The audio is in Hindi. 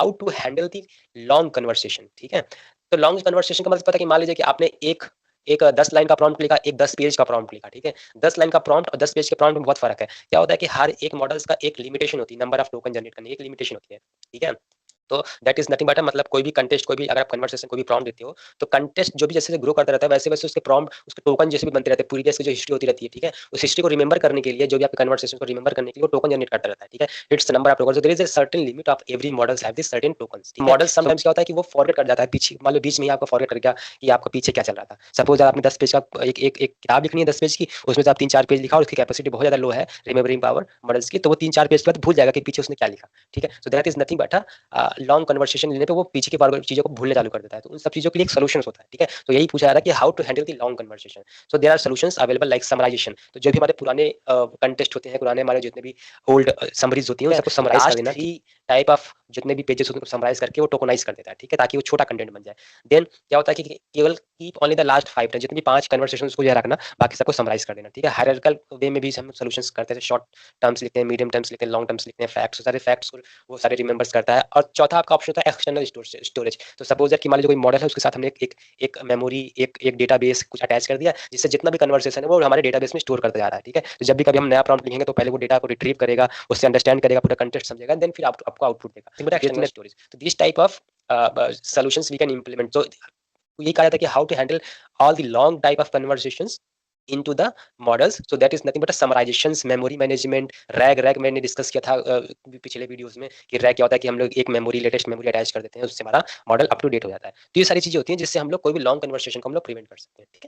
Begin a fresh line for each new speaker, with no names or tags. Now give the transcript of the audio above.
How to handle the long conversation. ठीक है, तो लॉन्ग कन्वर्सेशन का मतलब पता है कि मान लीजिए कि आपने एक एक 10 लाइन का प्रॉम्प्ट लिखा, एक 10 पेज का प्रॉम्प्ट लिखा। ठीक है, 10 लाइन का प्रॉम्प्ट और 10 पेज के प्रॉम्प्ट में बहुत फर्क है। क्या होता है कि हर एक मॉडल्स का एक लिमिटेशन होती है, नंबर ऑफ टोकन जनरेट करने की एक लिमिटेशन होती है। ठीक है, तो दैट इज नथिंग बट मतलब कोई भी कंटेस्ट, कोई भी अगर आप कन्वर्सेशन कोई भी प्रॉम्प्ट देते हो, तो कंटेस्ट जो भी जैसे ग्रो करता रहता है वैसे वैसे उसके प्रॉम्प्ट, उसके टोकन जैसे भी बनते रहते हैं, प्रीवियस की जो हिस्ट्री होती रहती है। ठीक है, उस हिस्ट्री को रिमेंबर करने के लिए, जो भी आपके कन्वर्सेशन को रिमेंबर करने के लिए वो टोकन जनरेट करता रहता है। ठीक है, its number of token, so there is a certain limit of every models have this certain tokens. ठीक है, मॉडल समटाइम्स क्या होता है कि वो फॉरगेट कर जाता है, पीछे मान लो बीच में ही आपको फॉरगेट कर गया कि आपका पीछे क्या चल रहा था। सपोज आपने 10 पेज का एक एक एक किताब लिखनी है 10 पेज की, उसमें से आप 3-4 पेज लिखा और उसकी कैपेसिटी बहुत ज्यादा लो है रिमेम्बरिंग पावर मॉडल्स की, तो वो 3-4 पेज के बाद भूल जाएगा कि पीछे उसने क्या लिखा। ठीक है, so that is nothing but long conversation लेने पे वो पीछे की फॉरवर्ड चीजों को भूलने चालू कर देता है। तो उन सब चीजों के लिए एक सोल्यूशन होता है। ठीक है, तो यही पूछा जा रहा है कि how to handle the long conversation. So there are solutions available like summarization. तो जो भी हमारे पुराने कंटेस्ट होते हैं, पुराने हमारे जितने भी ओल्ड समरीज होती हैं उन सबको समराइज कर देना, 3 टाइप ऑफ जितने भी पेजेस होते हैं उनको समराइज करके वो टोकनाइज कर देता है। ठीक है, ताकि वो छोटा कंटेंट बन जाए। देन क्या होता है कि केवल कीप ओनली द लास्ट 5 जितनी भी 5 कन्वर्सेशंस को याद रखना, बाकी सबको समराइज कर देना। ठीक है, हायरार्किकल वे में भी हम सॉल्यूशंस करते हैं, शॉर्ट टर्म्स लिखते हैं, मीडियम टर्म्स लिखते हैं, लॉन्ग टर्म्स लिखते हैं, फैक्ट्स, सारे फैक्ट्स को वो सारे रिमेंबर्स करता है। और चौथा आपका ऑप्शन होता है एक्सटर्नल स्टोरेज। तो सपोज कि मान लीजिए कोई मॉडल है, उसके साथ हमने एक मेमोरी, एक डेटाबेस कुछ अटैच कर दिया, जिससे जितना भी कन्वर्सेशन है वो हमारे डेटाबेस में स्टोर करता जा रहा है। ठीक है, तो जब भी कभी हम नया प्रॉम्प्ट लिखेंगे तो पहले वो डेटा को रिट्रीव करेगा, उससे अंडरस्टैंड करेगा, पूरा कंटेक्स्ट समझेगा, देन फिर आपको आउटपुट देगा। एक्सटर्नल स्टोरेज, तो this type of solutions we can implement. So ये कहा जाता है कि how to handle all the long type of conversations into the models, so that is nothing but a summarizations, memory management, rag मैंने डिस्कस किया था पिछले वीडियोस में कि रैग क्या होता है कि हम लोग एक मेमोरी, लेटेस्ट मेमोरी अटैच कर देते हैं, उससे हमारा मॉडल अप टू डेट हो जाता है। तो ये सारी चीजें होती हैं जिससे हम लोग कोई भी लॉन्ग कन्वर्सेशन को हम लोग प्रिवेंट कर सकते हैं। ठीक है।